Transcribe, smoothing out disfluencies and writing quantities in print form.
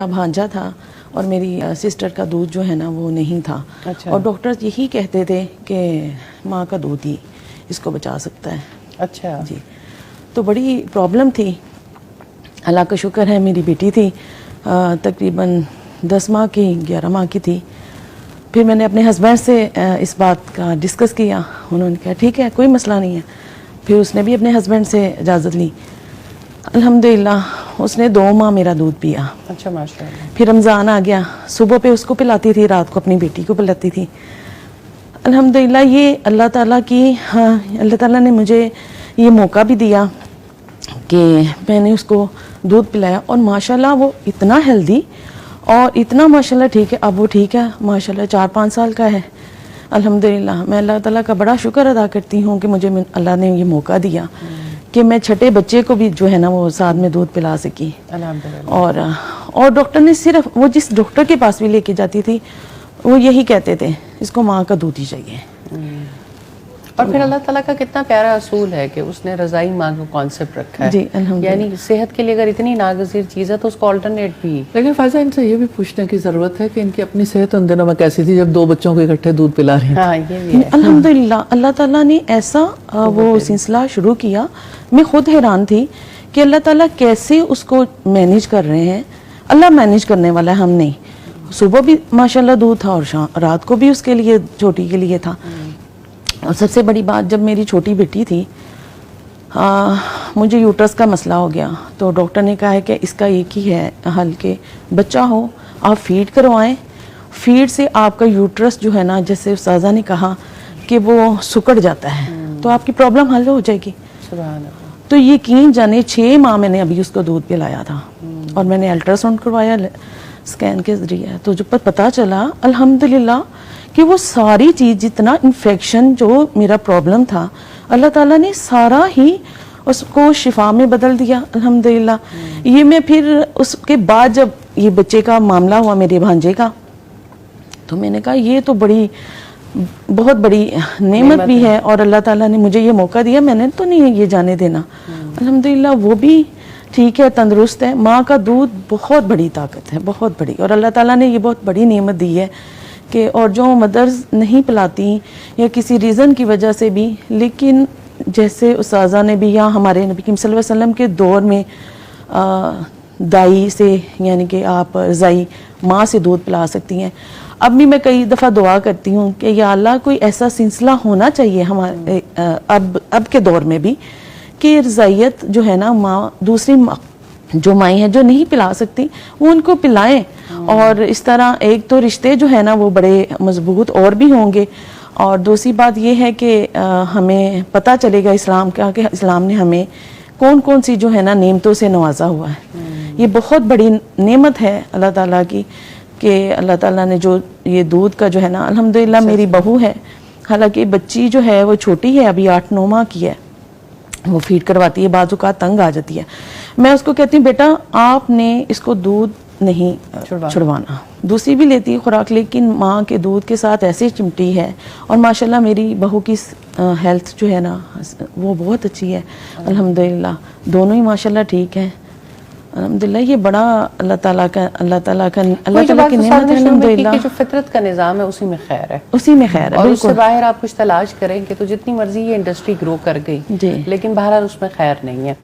भांजा था और मेरी सिस्टर का दूध जो है ना वो नहीं था। अच्छा। और डॉक्टर यही कहते थे कि माँ का दूध ही इसको बचा सकता है। अच्छा जी, तो बड़ी प्रॉब्लम थी। अल्लाह का शुक्र है मेरी बेटी थी तकरीबन 10 माह की 11 माह की थी। फिर मैंने अपने हस्बैंड से इस बात का डिस्कस किया। उन्होंने कहा ठीक है कोई मसला नहीं है। फिर उसने भी अपने हस्बैंड से इजाज़त ली। अल्हम्दुलिल्लाह उसने 2 माह मेरा दूध पिया। अच्छा माशाल्लाह। फिर रमज़ान आ गया, सुबह पे उसको पिलाती थी, रात को अपनी बेटी को पिलाती थी। अल्हम्दुलिल्लाह ये अल्लाह ताला की, हाँ अल्लाह ताला ने मुझे ये मौका भी दिया कि मैंने उसको दूध पिलाया और माशाल्लाह वो इतना हेल्दी और इतना माशाल्लाह ठीक है। अब वो ठीक है माशाल्लाह, 4-5 साल का है। अल्हम्दुलिल्लाह मैं अल्लाह ताला का बड़ा शुक्र अदा करती हूँ कि मुझे अल्लाह ने ये मौका दिया कि मैं छठे बच्चे को भी जो है ना वो साथ में दूध पिला सकी। और डॉक्टर ने सिर्फ, वो जिस डॉक्टर के पास भी लेके जाती थी वो यही कहते थे इसको माँ का दूध ही चाहिए। और फिर अल्लाह ताला का कितना प्यारा असूल है कि उसने रज़ाई माँ का कॉन्सेप्ट रखा है। जी अल्हम्दुलिल्लाह। यानी सेहत के लिए अगर इतनी नागज़ीर चीज़ है तो उसको अल्टरनेट भी। लेकिन फायजा इनसे ये भी पूछने की ज़रूरत है कि इनकी अपनी सेहत उन दिनों में कैसी थी जब 2 बच्चों को इकट्ठे दूध पिला रही हैं। हाँ ये भी है। अल्हम्दुलिल्लाह अल्लाह ताला ने ऐसा वो सिलसिला शुरू किया। मैं खुद हैरान थी कि अल्लाह ताला कैसे उसको मैनेज कर रहे हैं। अल्लाह मैनेज करने वाला है, हम नहीं। सुबह भी माशाल्लाह दूध था और रात को भी उसके लिए, छोटी के लिए था। और सबसे बड़ी बात, जब मेरी छोटी बेटी थी मुझे यूट्रस का मसला हो गया तो डॉक्टर ने कहा है कि इसका एक ही है हल के बच्चा हो आप फीड करवाएं। फीड से आपका यूट्रस जो है ना, जैसे उस्ताज़ा ने कहा कि वो सुकड़ जाता है तो आपकी प्रॉब्लम हल हो जाएगी। सुभान अल्लाह। तो यकीन जाने 6 माह मैंने अभी उसको दूध पिलाया था और मैंने अल्ट्रासाउंड करवाया स्कैन के जरिए। तो जब पता चला अल्हम्दुलिल्लाह कि वो सारी चीज़, जितना इन्फेक्शन जो मेरा प्रॉब्लम था, अल्लाह ताला ने सारा ही उसको शिफा में बदल दिया अल्हम्दुलिल्लाह। ये मैं फिर उसके बाद जब ये बच्चे का मामला हुआ मेरे भांजे का, तो मैंने कहा ये तो बहुत बड़ी नेमत भी है और अल्लाह ताला ने मुझे ये मौका दिया, मैंने तो नहीं ये जाने देना। अल्हम्दुलिल्लाह वो भी ठीक है, तंदुरुस्त है। माँ का दूध बहुत बड़ी ताकत है, बहुत बड़ी। और अल्लाह ताला ने ये बहुत बड़ी नेमत दी है कि, और जो मदर्स नहीं पिलाती या किसी रीज़न की वजह से भी, लेकिन जैसे उस्ताज़ा ने भी या हमारे नबी सल्लल्लाहु अलैहि वसल्लम के दौर में दाई से, यानी कि आप रज़ाई माँ से दूध पिला सकती हैं। अब भी मैं कई दफ़ा दुआ करती हूँ कि या अल्लाह कोई ऐसा सिलसिला होना चाहिए हमारे अब के दौर में भी कि रज़ाइयत जो है ना, माँ दूसरी माँ जो माएँ हैं जो नहीं पिला सकती वो उनको पिलाएं। और इस तरह एक तो रिश्ते जो है ना वो बड़े मजबूत और भी होंगे। और दूसरी बात ये है कि हमें पता चलेगा इस्लाम का, कि इस्लाम ने हमें कौन कौन सी जो है ना नेमतों से नवाजा हुआ है। ये बहुत बड़ी नेमत है अल्लाह ताला की कि अल्लाह ताला ने जो ये दूध का जो है ना, अल्हम्दुलिल्लाह मेरी बहू है, हालांकि बच्ची जो है वो छोटी है, अभी 8-9 माह की है, वो फीड करवाती है, बाजू का तंग आ जाती है। मैं उसको कहती हूँ बेटा आपने इसको दूध नहीं छुड़वाना। दूसरी भी लेती है खुराक, लेकिन माँ के दूध के साथ ऐसे चिमटी है। और माशाल्लाह मेरी बहू की हेल्थ जो है ना वो बहुत अच्छी है अल्हम्दुलिल्लाह। दोनों ही माशाल्लाह ठीक है अल्हम्दुलिल्लाह। ये बड़ा अल्लाह ताला की नेमत है अल्हम्दुलिल्लाह। जो फितरत का निज़ाम है उसी में खैर है, उसी में खैर है। और उससे बाहर आप कुछ तलाश करेंगे तो जितनी मर्जी ये इंडस्ट्री ग्रो कर गई, लेकिन बहरहाल उसमें खैर नहीं है।